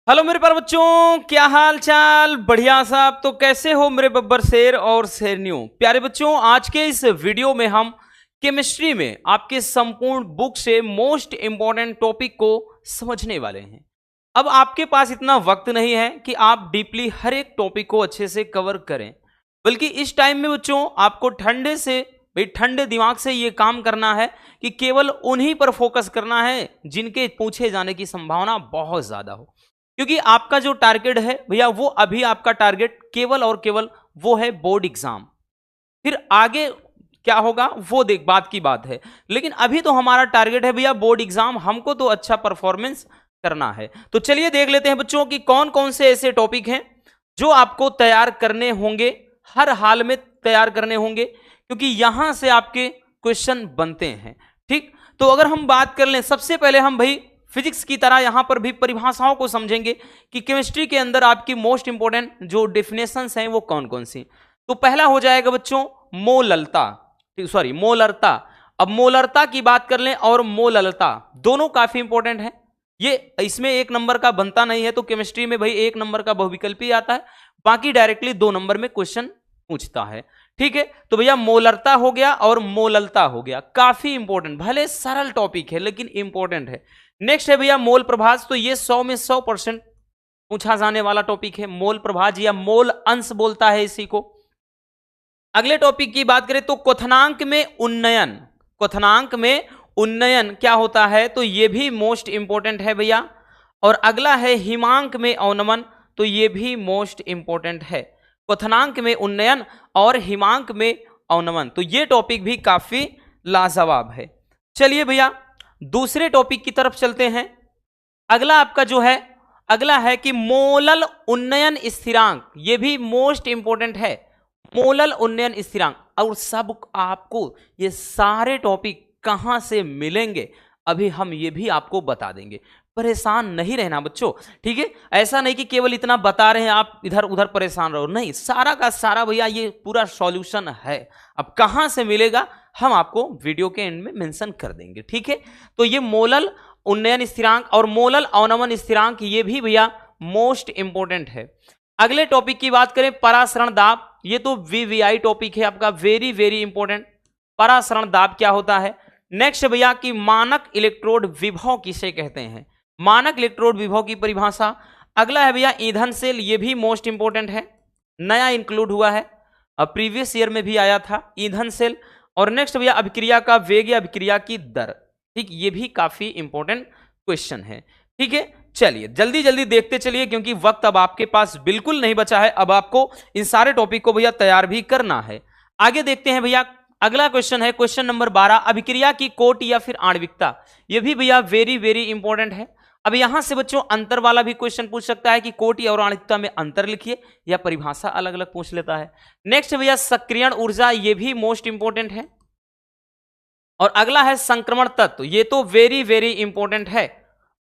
Hello मेरे प्यारे बच्चों, क्या हाल चाल। बढ़िया साहब। तो कैसे हो मेरे बब्बर शेर और शेरनियों। प्यारे बच्चों, आज के इस वीडियो में हम केमिस्ट्री में आपके संपूर्ण बुक से मोस्ट इंपॉर्टेंट टॉपिक को समझने वाले हैं। अब आपके पास इतना वक्त नहीं है कि आप डीपली हर एक टॉपिक को अच्छे से कवर करें, बल्कि इस टाइम में बच्चों आपको ठंडे दिमाग से ये काम करना है कि केवल उन्हीं पर फोकस करना है जिनके पूछे जाने की संभावना बहुत ज्यादा हो। क्योंकि आपका जो टारगेट है भैया, वो अभी आपका टारगेट केवल और केवल वो है बोर्ड एग्जाम। फिर आगे क्या होगा वो बात की बात है, लेकिन अभी तो हमारा टारगेट है भैया बोर्ड एग्जाम। हमको तो अच्छा परफॉर्मेंस करना है। तो चलिए देख लेते हैं बच्चों कि कौन कौन से ऐसे टॉपिक हैं जो आपको तैयार करने होंगे, हर हाल में तैयार करने होंगे, क्योंकि यहां से आपके क्वेश्चन बनते हैं। ठीक, तो अगर हम बात कर लें, सबसे पहले हम भाई फिजिक्स की तरह यहां पर भी परिभाषाओं को समझेंगे कि केमिस्ट्री के अंदर आपकी मोस्ट इंपॉर्टेंट जो डेफिनेशंस हैं वो कौन कौन सी। तो पहला हो जाएगा बच्चों मोललता, मोलरता। अब मोलरता की बात कर लें और मोललता, दोनों काफी इंपॉर्टेंट है। ये इसमें एक नंबर का बनता नहीं है, तो केमिस्ट्री में भाई एक नंबर का बहुविकल्पी आता है, बाकी डायरेक्टली 2 नंबर में क्वेश्चन पूछता है। ठीक है, तो भैया मोलरता हो गया और मोललता हो गया, काफी इंपॉर्टेंट। भले सरल टॉपिक है लेकिन इंपॉर्टेंट है। नेक्स्ट है भैया मोल प्रभाज। तो ये 100 में 100% पूछा जाने वाला टॉपिक है, मोल प्रभाज या मोल अंश बोलता है इसी को। अगले टॉपिक की बात करें तो क्वथनांक में उन्नयन। क्वथनांक में उन्नयन क्या होता है, तो ये भी मोस्ट इंपॉर्टेंट है भैया। और अगला है हिमांक में अवनमन, तो ये भी मोस्ट इंपॉर्टेंट है। क्वथनांक में उन्नयन और हिमांक में अवनमन, तो ये टॉपिक भी काफी लाजवाब है। चलिए भैया दूसरे टॉपिक की तरफ चलते हैं। अगला आपका जो है, अगला है कि मोलल उन्नयन स्थिरांक, ये भी मोस्ट इंपॉर्टेंट है। मोलल उन्नयन स्थिरांक, और सब आपको ये सारे टॉपिक कहां से मिलेंगे अभी हम ये भी आपको बता देंगे। परेशान नहीं रहना बच्चों, ठीक है। ऐसा नहीं कि केवल इतना बता रहे हैं आप इधर उधर परेशान रहो, नहीं, सारा का सारा भैया ये पूरा सॉल्यूशन है। अब कहां से मिलेगा हम आपको वीडियो के एंड में मेंशन कर देंगे, ठीक है। तो ये मोलल उन्नयन स्थिरांक और मोलल अवनमन स्थिरांक, ये भी भैया मोस्ट इंपॉर्टेंट है। अगले टॉपिक की बात करें परासरण दाब, ये तो वीवीआई टॉपिक है आपका, वेरी वेरी इंपॉर्टेंट। परासरण दाब क्या होता है। नेक्स्ट भैया कि मानक इलेक्ट्रोड विभव किसे कहते हैं, मानक इलेक्ट्रोड विभव की परिभाषा। अगला है भैया ईंधन सेल, ये भी मोस्ट इंपॉर्टेंट है, नया इंक्लूड हुआ है, अब प्रीवियस ईयर में भी आया था ईंधन सेल। और नेक्स्ट भैया अभिक्रिया का वेग या अभिक्रिया की दर, ठीक, ये भी काफी इंपॉर्टेंट क्वेश्चन है, ठीक है। चलिए जल्दी जल्दी देखते चलिए, क्योंकि वक्त अब आपके पास बिल्कुल नहीं बचा है। अब आपको इन सारे टॉपिक को भैया तैयार भी करना है। आगे देखते हैं भैया, अगला क्वेश्चन है क्वेश्चन नंबर 12, अभिक्रिया की कोटि या फिर आणविकता। ये भी भैया वेरी वेरी इंपॉर्टेंट है। अब यहां से बच्चों अंतर वाला भी क्वेश्चन पूछ सकता है कि कोटि और आणविकता में अंतर लिखिए, या परिभाषा अलग अलग पूछ लेता है। नेक्स्ट भैया सक्रियण ऊर्जा, ये भी मोस्ट इंपॉर्टेंट है। और अगला है संक्रमण तत्व, ये तो वेरी वेरी इंपॉर्टेंट है,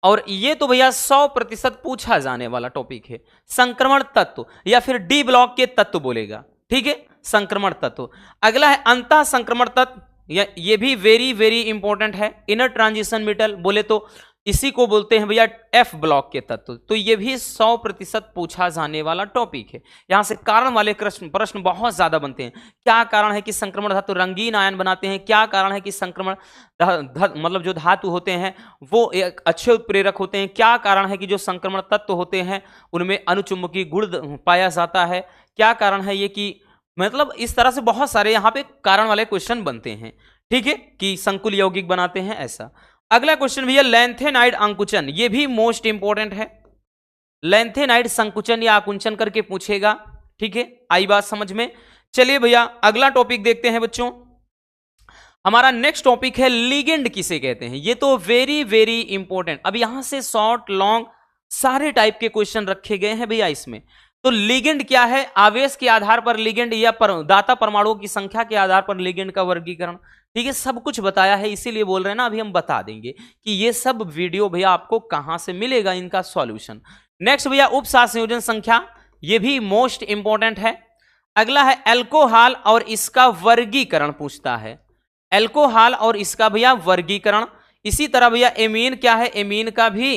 और ये तो भैया 100% पूछा जाने वाला टॉपिक है। संक्रमण तत्व या फिर डी ब्लॉक के तत्व बोलेगा, ठीक है, संक्रमण तत्व। अगला है अंतः संक्रमण तत्व, ये भी वेरी वेरी इंपॉर्टेंट है। इनर ट्रांजिशन मेटल बोले तो इसी को बोलते हैं भैया एफ ब्लॉक के तत्व, तो ये भी 100% पूछा जाने वाला टॉपिक है। यहां से कारण वाले प्रश्न बहुत ज्यादा बनते हैं। क्या कारण है कि संक्रमण धातु रंगीन आयन बनाते हैं, क्या कारण है कि संक्रमण मतलब जो धातु होते हैं वो एक अच्छे उत्प्रेरक होते हैं, क्या कारण है कि जो संक्रमण तत्व होते हैं उनमें अनुचुंबकीय गुण पाया जाता है, क्या कारण है ये कि, मतलब इस तरह से बहुत सारे यहाँ पे कारण वाले क्वेश्चन बनते हैं, ठीक है, कि संकुल यौगिक बनाते हैं ऐसा। अगला क्वेश्चन भैया लैंथेनाइड अंकुचन, ये भी मोस्ट इंपॉर्टेंट है। लैंथेनाइड संकुचन या आकुंचन करके पूछेगा, ठीक है, आई बात समझ में। चलिए भैया अगला टॉपिक देखते हैं बच्चों। हमारा नेक्स्ट टॉपिक है लिगेंड किसे कहते हैं, ये तो वेरी वेरी इंपॉर्टेंट। अब यहां से शॉर्ट लॉन्ग सारे टाइप के क्वेश्चन रखे गए हैं भैया इसमें। तो लिगेंड क्या है, आवेश के आधार पर लिगेंड या दाता परमाणुओं की संख्या के आधार पर लिगेंड का वर्गीकरण, ठीक है, सब कुछ बताया है, इसीलिए बोल रहे हैं ना, अभी हम बता देंगे कि ये सब वीडियो भैया आपको कहां से मिलेगा, इनका सॉल्यूशन। नेक्स्ट भैया उप संयोजन संख्या, ये भी मोस्ट इंपॉर्टेंट है। अगला है एल्कोहल और इसका वर्गीकरण पूछता है, एल्कोहल और इसका भैया वर्गीकरण। इसी तरह भैया एमीन क्या है, एमीन का भी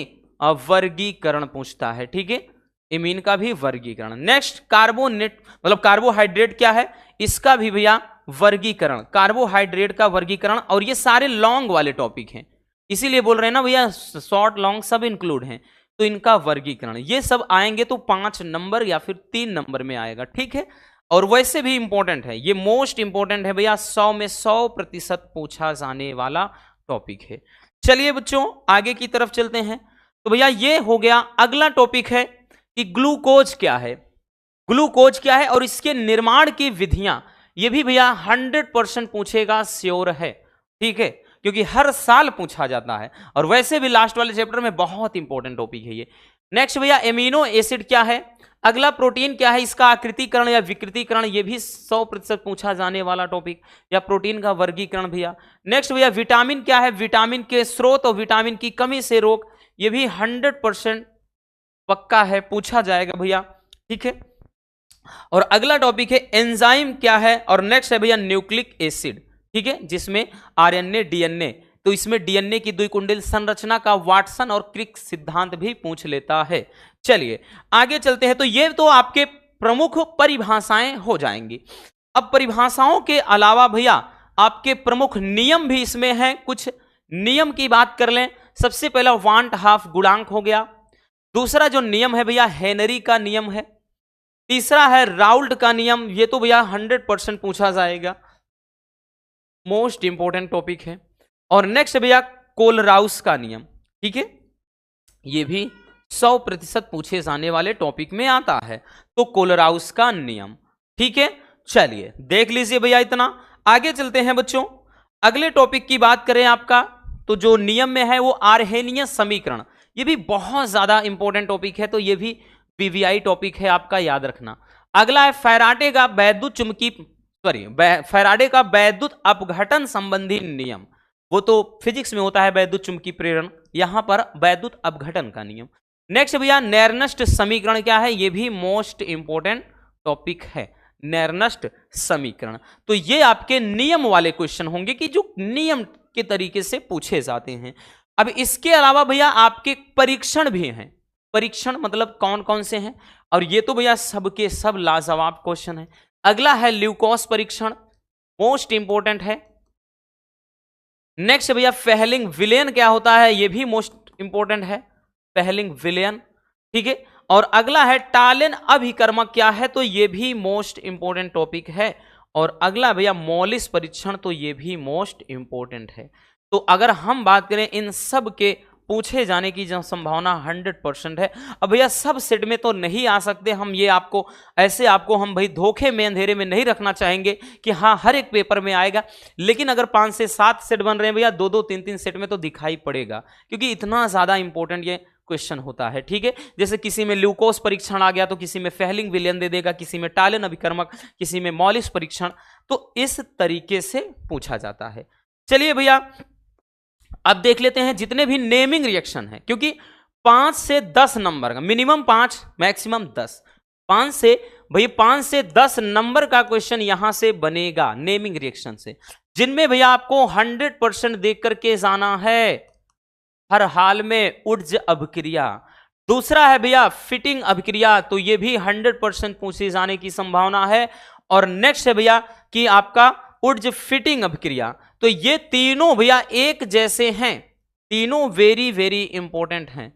वर्गीकरण पूछता है, ठीक है, एमीन का भी वर्गीकरण। नेक्स्ट कार्बोनेट मतलब कार्बोहाइड्रेट क्या है, इसका भी भैया वर्गीकरण, कार्बोहाइड्रेट का वर्गीकरण। और ये सारे लॉन्ग वाले टॉपिक हैं, इसीलिए बोल रहे हैं ना भैया, शॉर्ट लॉन्ग सब इंक्लूड हैं, तो इनका वर्गीकरण ये सब आएंगे तो 5 नंबर या फिर 3 नंबर में आएगा, ठीक है। और वैसे भी इंपॉर्टेंट है, ये मोस्ट इंपॉर्टेंट है भैया, 100 में 100% पूछा जाने वाला टॉपिक है। चलिए बच्चों आगे की तरफ चलते हैं। तो भैया ये हो गया। अगला टॉपिक है कि ग्लूकोज क्या है, ग्लूकोज क्या है और इसके निर्माण की विधियां, ये भी भैया 100% पूछेगा, श्योर है, ठीक है, क्योंकि हर साल पूछा जाता है और वैसे भी लास्ट वाले चैप्टर में बहुत इंपॉर्टेंट टॉपिक है ये। नेक्स्ट भैया एमिनो एसिड क्या है, अगला प्रोटीन क्या है, इसका आकृतिकरण या विकृतीकरण, ये भी 100% पूछा जाने वाला टॉपिक, या प्रोटीन का वर्गीकरण भैया। नेक्स्ट भैया विटामिन क्या है, विटामिन के स्रोत और विटामिन की कमी से रोग, ये भी 100% पक्का है, पूछा जाएगा भैया, ठीक है। और अगला टॉपिक है एंजाइम क्या है, और नेक्स्ट है भैया न्यूक्लिक एसिड, ठीक है, जिसमें आरएनए डीएनए, तो इसमें डीएनए की द्विकुंडल संरचना का वाटसन और क्रिक सिद्धांत भी पूछ लेता है। चलिए आगे चलते हैं। तो ये तो आपके प्रमुख परिभाषाएं हो जाएंगी। अब परिभाषाओं के अलावा भैया आपके प्रमुख नियम भी इसमें हैं, कुछ नियम की बात कर लें। सबसे पहला वांट हाफ गुणांक हो गया, दूसरा जो नियम है भैया हेनरी का नियम है, तीसरा है राउल्ट का नियम, ये तो भैया 100% पूछा जाएगा, मोस्ट इंपॉर्टेंट टॉपिक है। और नेक्स्ट भैया कोलराउस का नियम, ठीक है, ये भी 100% पूछे जाने वाले टॉपिक में आता है, तो कोलराउस का नियम, ठीक है। चलिए देख लीजिए भैया इतना। आगे चलते हैं बच्चों, अगले टॉपिक की बात करें आपका, तो जो नियम में है वो आर्हेनियस समीकरण, ये भी बहुत ज्यादा इंपॉर्टेंट टॉपिक है, तो ये भी पीवीआई टॉपिक है आपका, याद रखना। अगला है फैराडे का वैद्युत चुंबकीय फैराडे का वैद्युत अपघटन संबंधी नियम, वो तो फिजिक्स में होता है वैद्युत चुंबकीय प्रेरण, यहां पर वैद्युत अपघटन का नियम। नेक्स्ट भैया नेर्नस्ट समीकरण क्या है, ये भी मोस्ट इंपॉर्टेंट टॉपिक है, नेर्नस्ट समीकरण। तो ये आपके नियम वाले क्वेश्चन होंगे कि जो नियम के तरीके से पूछे जाते हैं। अब इसके अलावा भैया आपके परीक्षण भी हैं, परीक्षण मतलब कौन कौन से हैं, और ये तो भैया सबके सब लाजवाब क्वेश्चन है। अगला है ल्यूकोस परीक्षण, मोस्ट इंपॉर्टेंट है। नेक्स्ट भैया फेहलिंग विलेन क्या होता है, ये भी मोस्ट इंपॉर्टेंट है, फेहलिंग विलेन, ठीक है। और अगला है टालेन अभिकर्मक क्या है, तो ये भी मोस्ट इंपॉर्टेंट टॉपिक है। और अगला भैया मॉलिस परीक्षण, तो ये भी मोस्ट इंपॉर्टेंट है। तो अगर हम बात करें इन सब के पूछे जाने की जो संभावना 100% है। अब भैया सब सेट में तो नहीं आ सकते हम, ये आपको ऐसे आपको हम भाई धोखे में अंधेरे में नहीं रखना चाहेंगे कि हाँ हर एक पेपर में आएगा, लेकिन अगर 5 से 7 सेट बन रहे हैं भैया, 2-2 3-3 सेट में तो दिखाई पड़ेगा, क्योंकि इतना ज्यादा इंपॉर्टेंट ये क्वेश्चन होता है, ठीक है। जैसे किसी में ल्यूकोस परीक्षण आ गया तो किसी में फेहलिंग विलेन दे देगा, किसी में टालेन अभिकर्मक, किसी में मॉलिस परीक्षण, तो इस तरीके से पूछा जाता है। चलिए भैया अब देख लेते हैं जितने भी नेमिंग रिएक्शन है, क्योंकि 5 से 10 नंबर का, मिनिमम 5 मैक्सिमम 10, 5 से 10 नंबर का क्वेश्चन यहां से बनेगा नेमिंग रिएक्शन से, जिनमें भैया आपको 100% देख करके जाना है हर हाल में ऊर्ज अभिक्रिया। दूसरा है भैया फिटिंग अभिक्रिया, तो ये भी 100% पूछे जाने की संभावना है। और नेक्स्ट है भैया कि आपका ऊर्ज फिटिंग अभिक्रिया, तो ये तीनों भैया एक जैसे हैं, तीनों वेरी वेरी इंपॉर्टेंट हैं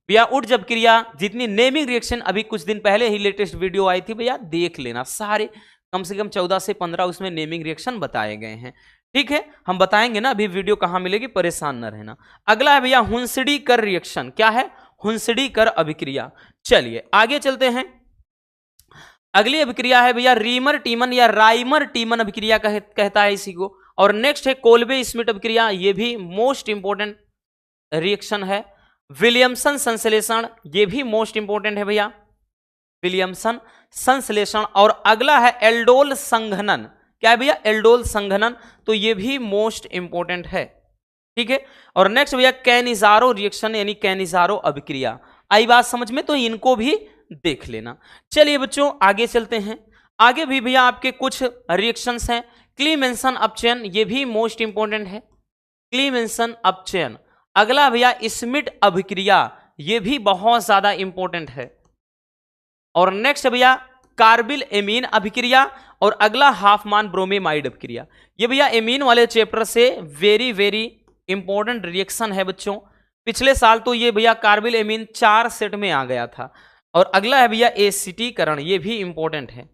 भैया। ऊर्ज अभिक्रिया जितनी नेमिंग रिएक्शन अभी कुछ दिन पहले ही लेटेस्ट वीडियो आई थी भैया, देख लेना, सारे कम से कम 14 से 15 उसमें नेमिंग रिएक्शन बताए गए हैं, ठीक है। हम बताएंगे ना, अभी वीडियो कहां मिलेगी, परेशान न रहना। अगला है भैया हुंसडी कर रिएक्शन, क्या है, हुंसडी कर अभिक्रिया। चलिए आगे चलते हैं। अगली अभिक्रिया है भैया रीमर टीमन या राइमर टीमन अभिक्रिया कहता है इसी को। और नेक्स्ट है कोल्बे स्मिट अभिक्रिया, ये भी मोस्ट इंपॉर्टेंट रिएक्शन है। विलियमसन संश्लेषण, ये भी मोस्ट इंपॉर्टेंट है भैया, विलियमसन संश्लेषण। और अगला है एल्डोल संघनन, क्या है भैया, एल्डोल संघनन, तो ये भी मोस्ट इंपॉर्टेंट है, ठीक है। और नेक्स्ट भैया कैनिजारो रिएक्शन यानी कैनिजारो अभिक्रिया, आई बात समझ में, तो इनको भी देख लेना। चलिए बच्चों आगे चलते हैं। आगे भी भैया आपके कुछ रिएक्शंस हैं। क्लीमेंसन अपचयन, ये भी मोस्ट इंपॉर्टेंट है, क्लीमेंसन अपचयन। अगला भैया स्मिट अभिक्रिया, ये भी बहुत ज्यादा इंपॉर्टेंट है। और नेक्स्ट भैया कार्बिल एमीन अभिक्रिया, और अगला हाफमान ब्रोमीमाइड अभिक्रिया। ये भैया एमीन वाले चैप्टर से वेरी वेरी इंपॉर्टेंट रिएक्शन है बच्चों। पिछले साल तो ये भैया कार्बिल एमीन 4 सेट में आ गया था। और अगला है भैया एसिटीकरण, ये भी इंपॉर्टेंट है,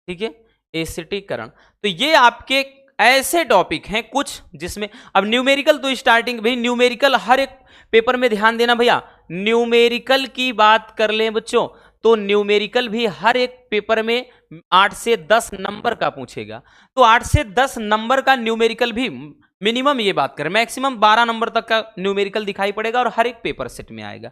ठीक है, एसिटीकरण। तो ये आपके ऐसे टॉपिक हैं कुछ जिसमें अब न्यूमेरिकल तो स्टार्टिंग भाई, न्यूमेरिकल हर एक पेपर में ध्यान देना भैया, न्यूमेरिकल की बात कर लें बच्चों तो न्यूमेरिकल भी हर एक पेपर में 8 से 10 नंबर का पूछेगा। तो 8 से 10 नंबर का न्यूमेरिकल भी मिनिमम, ये बात करें मैक्सिमम 12 नंबर तक का न्यूमेरिकल दिखाई पड़ेगा और हर एक पेपर सेट में आएगा।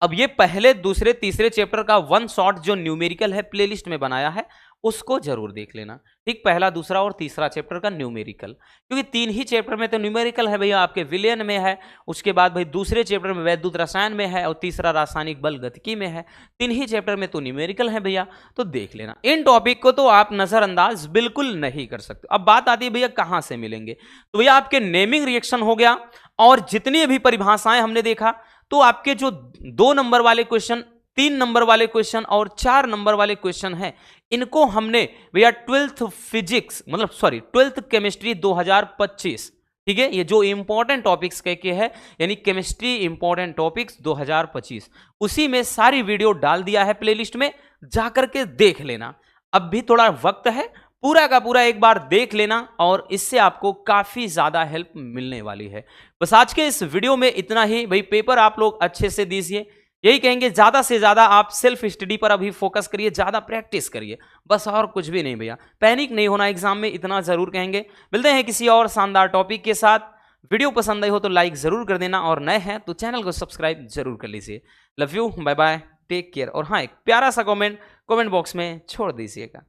अब ये पहले दूसरे तीसरे चैप्टर का वन शॉट जो न्यूमेरिकल है प्लेलिस्ट में बनाया है, उसको जरूर देख लेना, ठीक। पहला दूसरा और तीसरा चैप्टर का न्यूमेरिकल, क्योंकि 3 ही चैप्टर में तो न्यूमेरिकल है भैया, आपके विलयन में है, उसके बाद भाई दूसरे चैप्टर में वैद्युत रसायन में है, और तीसरा रासायनिक बल गतिकी में है। 3 ही चैप्टर में तो न्यूमेरिकल है भैया, तो देख लेना। इन टॉपिक को तो आप नजरअंदाज बिल्कुल नहीं कर सकते। अब बात आती है भैया कहां से मिलेंगे, तो भैया आपके नेमिंग रिएक्शन हो गया, और जितनी भी परिभाषाएं हमने देखा, तो आपके जो 2 नंबर वाले क्वेश्चन, 3 नंबर वाले क्वेश्चन और 4 नंबर वाले क्वेश्चन हैं, इनको हमने भैया 12th केमिस्ट्री 2025, ठीक है, ये जो इंपॉर्टेंट टॉपिक्स कह के है, यानी केमिस्ट्री इंपॉर्टेंट टॉपिक्स 2025, उसी में सारी वीडियो डाल दिया है प्लेलिस्ट में, जाकर के देख लेना। अब भी थोड़ा वक्त है, पूरा का पूरा एक बार देख लेना, और इससे आपको काफी ज्यादा हेल्प मिलने वाली है। बस आज के इस वीडियो में इतना ही भाई। पेपर आप लोग अच्छे से दीजिए, यही कहेंगे, ज्यादा से ज्यादा आप सेल्फ स्टडी पर अभी फोकस करिए, ज्यादा प्रैक्टिस करिए, बस और कुछ भी नहीं भैया। पैनिक नहीं होना एग्जाम में, इतना जरूर कहेंगे। मिलते हैं किसी और शानदार टॉपिक के साथ। वीडियो पसंद आई हो तो लाइक जरूर कर देना, और नए हैं तो चैनल को सब्सक्राइब जरूर कर लीजिए। Love you, bye bye, take care. और हाँ, एक प्यारा सा कमेंट बॉक्स में छोड़ दीजिएगा।